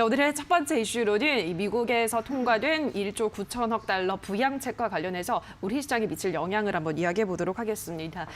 자, 오늘의 첫 번째 이슈로는 이 미국에서 통과된 1조 9천억 달러 부양책과 관련해서 우리 시장에 미칠 영향을 한번 이야기해 보도록 하겠습니다.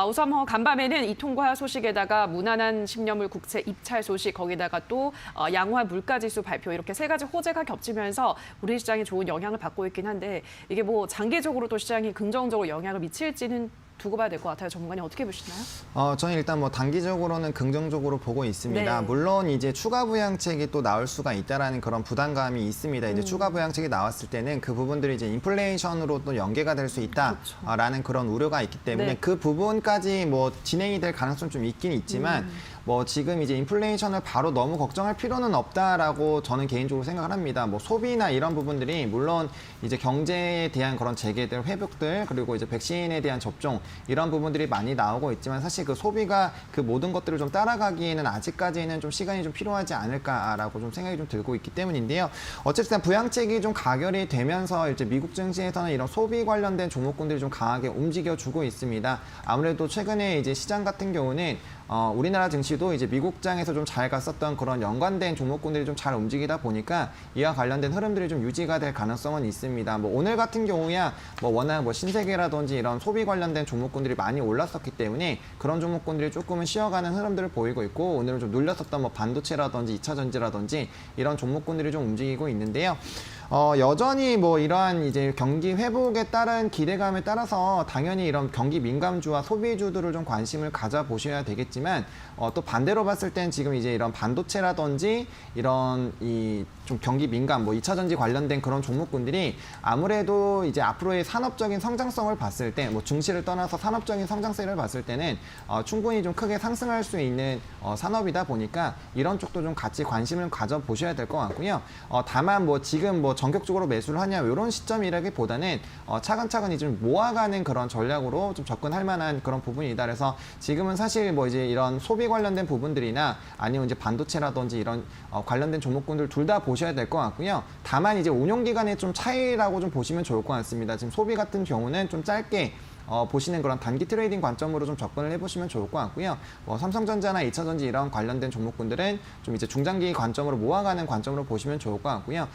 우선 간밤에는 이 통과 소식에다가 무난한 10년물 국채 입찰 소식, 거기다가 또 양호한 물가지수 발표, 이렇게 세 가지 호재가 겹치면서 우리 시장에 좋은 영향을 받고 있긴 한데, 이게 뭐 장기적으로 또 시장이 긍정적으로 영향을 미칠지는 두고 봐야 될 것 같아요. 전문가님 어떻게 보시나요? 저는 일단 뭐 단기적으로는 긍정적으로 보고 있습니다. 네. 물론 이제 추가 부양책이 또 나올 수가 있다라는 그런 부담감이 있습니다. 이제 추가 부양책이 나왔을 때는 그 부분들이 이제 인플레이션으로 또 연계가 될 수 있다라는 그런 우려가 있기 때문에 네. 그 부분까지 뭐 진행이 될 가능성 좀 있긴 있지만 뭐 지금 이제 인플레이션을 바로 너무 걱정할 필요는 없다라고 저는 개인적으로 생각을 합니다. 뭐 소비나 이런 부분들이 물론 이제 경제에 대한 그런 재개들, 회복들, 그리고 이제 백신에 대한 접종 이런 부분들이 많이 나오고 있지만 사실 그 소비가 그 모든 것들을 좀 따라가기에는 아직까지는 좀 시간이 좀 필요하지 않을까라고 좀 생각이 좀 들고 있기 때문인데요. 어쨌든 부양책이 좀 가결이 되면서 이제 미국 증시에서는 이런 소비 관련된 종목군들이 좀 강하게 움직여주고 있습니다. 아무래도 최근에 이제 시장 같은 경우는 우리나라 증시도 이제 미국장에서 좀 잘 갔었던 그런 연관된 종목군들이 좀 잘 움직이다 보니까 이와 관련된 흐름들이 좀 유지가 될 가능성은 있습니다. 뭐 오늘 같은 경우야 뭐 워낙 뭐 신세계라든지 이런 소비 관련된 종목군들이 많이 올랐었기 때문에 그런 종목군들이 조금은 쉬어가는 흐름들을 보이고 있고, 오늘은 좀 눌렸었던 뭐 반도체라든지 2차 전지라든지 이런 종목군들이 좀 움직이고 있는데요. 여전히 뭐 이러한 이제 경기 회복에 따른 기대감에 따라서 당연히 이런 경기 민감주와 소비주들을 좀 관심을 가져보셔야 되겠지만, 또 반대로 봤을 땐 지금 이제 이런 반도체라든지 이런 이 좀 경기 민감, 뭐 2차 전지 관련된 그런 종목군들이 아무래도 이제 앞으로의 산업적인 성장성을 봤을 때, 뭐 증시를 떠나서 산업적인 성장세를 봤을 때는 충분히 좀 크게 상승할 수 있는 산업이다 보니까 이런 쪽도 좀 같이 관심을 가져보셔야 될 것 같고요. 다만 뭐 지금 뭐 전격적으로 매수를 하냐 이런 시점이라기보다는 차근차근히 좀 모아가는 그런 전략으로 좀 접근할 만한 그런 부분이다. 그래서 지금은 사실 뭐 이제 이런 소비 관련된 부분들이나 아니면 이제 반도체라든지 이런 관련된 종목군들 둘 다 보셔야 될 것 같고요. 다만 이제 운용 기간의 좀 차이라고 좀 보시면 좋을 것 같습니다. 지금 소비 같은 경우는 좀 짧게 보시는 그런 단기 트레이딩 관점으로 좀 접근을 해보시면 좋을 것 같고요. 삼성전자나 2차전지 이런 관련된 종목군들은 좀 이제 중장기 관점으로 모아가는 관점으로 보시면 좋을 것 같고요.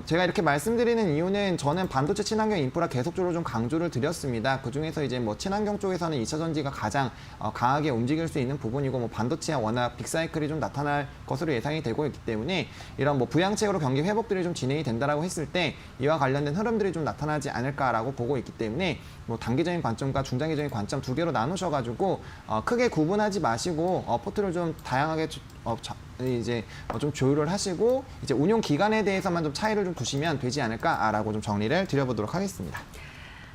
제가 이렇게 말씀드리는 이유는 저는 반도체 친환경 인프라 계속적으로 좀 강조를 드렸습니다. 그중에서 이제 뭐 친환경 쪽에서는 2차전지가 가장 강하게 움직일 수 있는 부분이고, 뭐 반도체와 워낙 빅사이클이 좀 나타날 것으로 예상이 되고 있기 때문에 이런 뭐 부양책으로 경기 회복들이 좀 진행이 된다라고 했을 때 이와 관련된 흐름들이 좀 나타나지 않을까라고 보고 있기 때문에 뭐 단기적인 관점과 중장기적인 관점 두 개로 나누셔가지고 크게 구분하지 마시고 포트를 좀 다양하게 이제 좀 조율을 하시고 이제 운용 기간에 대해서만 좀 차이를 좀 두시면 되지 않을까라고 좀 정리를 드려보도록 하겠습니다.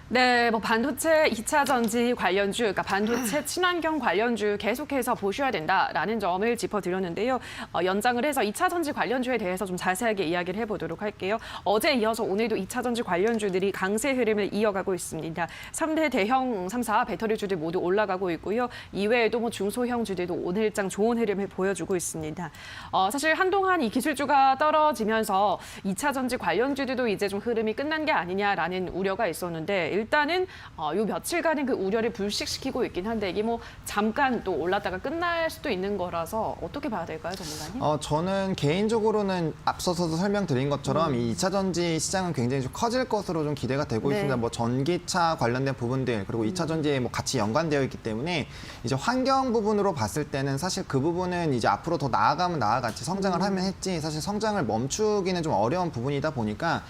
네, 뭐 반도체 2차 전지 관련주, 그러니까 반도체 친환경 관련주 계속해서 보셔야 된다라는 점을 짚어드렸는데요. 연장을 해서 2차 전지 관련주에 대해서 좀 자세하게 이야기를 해보도록 할게요. 어제 이어서 오늘도 2차 전지 관련주들이 강세 흐름을 이어가고 있습니다. 3대 대형 3사 배터리주들 모두 올라가고 있고요. 이외에도 뭐 중소형주들도 오늘장 좋은 흐름을 보여주고 있습니다. 사실 한동안 이 기술주가 떨어지면서 2차 전지 관련주들도 이제 좀 흐름이 끝난 게 아니냐라는 우려가 있었는데, 일단은 요 며칠간은 그 우려를 불식시키고 있긴 한데, 이게 뭐 잠깐 또 올랐다가 끝날 수도 있는 거라서 어떻게 봐야 될까요, 전문가님? 저는 개인적으로는 앞서서도 설명드린 것처럼 이 2차 전지 시장은 굉장히 좀 커질 것으로 좀 기대가 되고 네. 있습니다. 뭐 전기차 관련된 부분들, 그리고 2차 전지에 뭐 같이 연관되어 있기 때문에 이제 환경 부분으로 봤을 때는 사실 그 부분은 이제 앞으로 더 나아가면 나아갔지 성장을 하면 했지 사실 성장을 멈추기는 좀 어려운 부분이다 보니까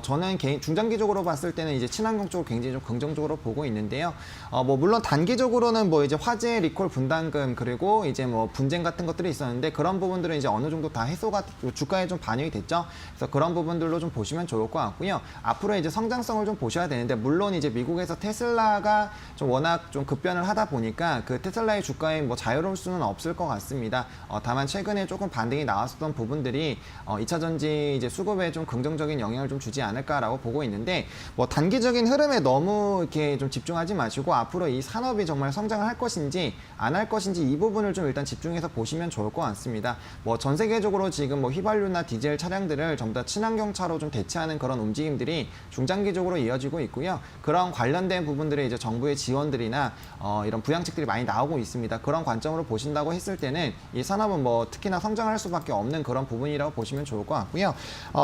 저는 중장기적으로 봤을 때는 이제 친환경 쪽을 굉장히 좀 긍정적으로 보고 있는데요. 뭐 물론 단기적으로는 뭐 이제 화재 리콜 분담금, 그리고 이제 뭐 분쟁 같은 것들이 있었는데 그런 부분들은 이제 어느 정도 다 해소가 주가에 좀 반영이 됐죠. 그래서 그런 부분들로 좀 보시면 좋을 것 같고요. 앞으로 이제 성장성을 좀 보셔야 되는데, 물론 이제 미국에서 테슬라가 좀 워낙 좀 급변을 하다 보니까 그 테슬라의 주가에 뭐 자유로울 수는 없을 것 같습니다. 다만 최근에 조금 반등이 나왔었던 부분들이 2차 전지 이제 수급에 좀 긍정적인 영향을 좀 주지 않을까라고 보고 있는데, 뭐 단기적인 흐름에 너무 이렇게 좀 집중하지 마시고 앞으로 이 산업이 정말 성장을 할 것인지 안 할 것인지 이 부분을 좀 일단 집중해서 보시면 좋을 것 같습니다. 뭐 전 세계적으로 지금 뭐 휘발유나 디젤 차량들을 전부 다 친환경차로 좀 대체하는 그런 움직임들이 중장기적으로 이어지고 있고요. 그런 관련된 부분들의 이제 정부의 지원들이나 이런 부양책들이 많이 나오고 있습니다. 그런 관점으로 보신다고 했을 때는 이 산업은 뭐 특히나 성장할 수밖에 없는 그런 부분이라고 보시면 좋을 것 같고요.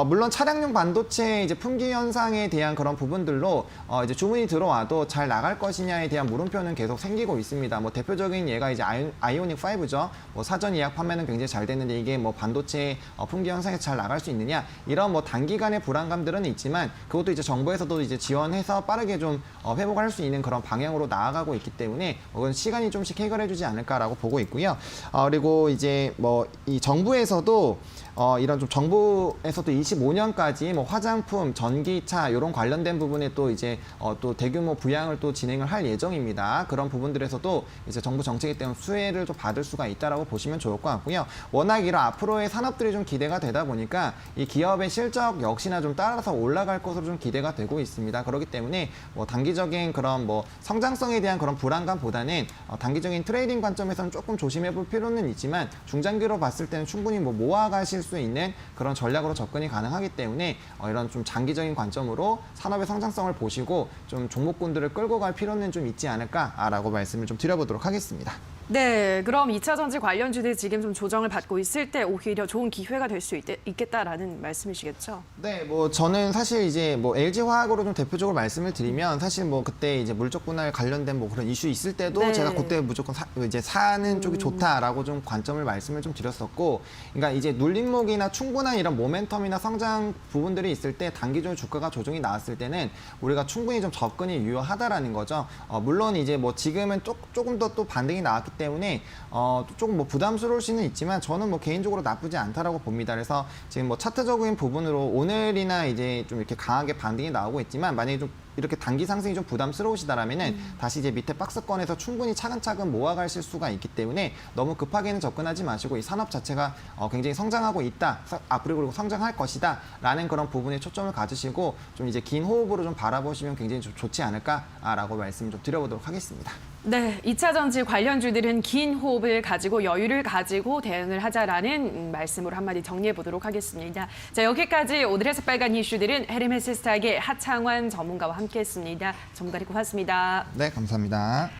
물론 차량용 반도체 이제 품귀 현상에 대한 그런 부분들로 이제 주문이 들어와도 잘 나갈 것이냐에 대한 물음표는 계속 생기고 있습니다. 뭐 대표적인 예가 이제 아이오닉 5죠. 뭐 사전 예약 판매는 굉장히 잘 됐는데 이게 뭐 반도체 품귀 현상에서 잘 나갈 수 있느냐 이런 뭐 단기간의 불안감들은 있지만 그것도 이제 정부에서도 이제 지원해서 빠르게 좀 회복할 수 있는 그런 방향으로 나아가고 있기 때문에 그건 시간이 좀씩 해결해주지 않을까라고 보고 있고요. 그리고 이제 뭐 이 정부에서도 이런 좀 정부에서도 25년까지 뭐 화장품, 전기차 이런 관련된 부분에 또 이제 또 대규모 부양을 또 진행을 할 예정입니다. 그런 부분들에서도 이제 정부 정책에 대한 수혜를 좀 받을 수가 있다라고 보시면 좋을 것 같고요. 워낙 이런 앞으로의 산업들이 좀 기대가 되다 보니까 이 기업의 실적 역시나 좀 따라서 올라갈 것으로 좀 기대가 되고 있습니다. 그렇기 때문에 뭐 단기적인 그런 뭐 성장성에 대한 그런 불안감보다는 단기적인 트레이딩 관점에서는 조금 조심해 볼 필요는 있지만 중장기로 봤을 때는 충분히 뭐 모아가실 수 있는 그런 전략으로 접근이 가능하기 때문에 이런 좀 장기적인 관점으로 산업의 성장성을 보시고 좀 종목군들을 끌고 갈 필요는 좀 있지 않을까라고 말씀을 좀 드려보도록 하겠습니다. 네, 그럼 2차 전지 관련주들 지금 좀 조정을 받고 있을 때 오히려 좋은 기회가 될 수 있겠다라는 말씀이시겠죠? 네, 뭐 저는 사실 이제 뭐 LG 화학으로 좀 대표적으로 말씀을 드리면 사실 뭐 그때 이제 물적 분할 관련된 뭐 그런 이슈 있을 때도 네. 제가 그때 무조건 이제 사는 쪽이 좋다라고 좀 관점을 말씀을 좀 드렸었고, 그러니까 이제 눌림목이나 충분한 이런 모멘텀이나 성장 부분들이 있을 때 단기적으로 주가가 조정이 나왔을 때는 우리가 충분히 좀 접근이 유효하다라는 거죠. 물론 이제 뭐 지금은 조금 더 또 반등이 나왔기 때문에 조금 뭐 부담스러울 수는 있지만 저는 뭐 개인적으로 나쁘지 않다라고 봅니다. 그래서 지금 뭐 차트적인 부분으로 오늘이나 이제 좀 이렇게 강하게 반등이 나오고 있지만 만약에 좀 이렇게 단기 상승이 좀 부담스러우시다라면은 다시 이제 밑에 박스권에서 충분히 차근차근 모아가실 수가 있기 때문에 너무 급하게는 접근하지 마시고 이 산업 자체가 굉장히 성장하고 있다, 앞으로 그리고 성장할 것이다라는 그런 부분에 초점을 가지시고 좀 이제 긴 호흡으로 좀 바라보시면 굉장히 좀 좋지 않을까라고 말씀을 좀 드려보도록 하겠습니다. 네, 2차 전지 관련주들은 긴 호흡을 가지고 여유를 가지고 대응을 하자라는 말씀으로 한마디 정리해 보도록 하겠습니다. 자, 여기까지 오늘의 새빨간 이슈들은 헤르메스 스탁의 하창환 전문가와 함께했습니다. 전문가님 고맙습니다. 네, 감사합니다.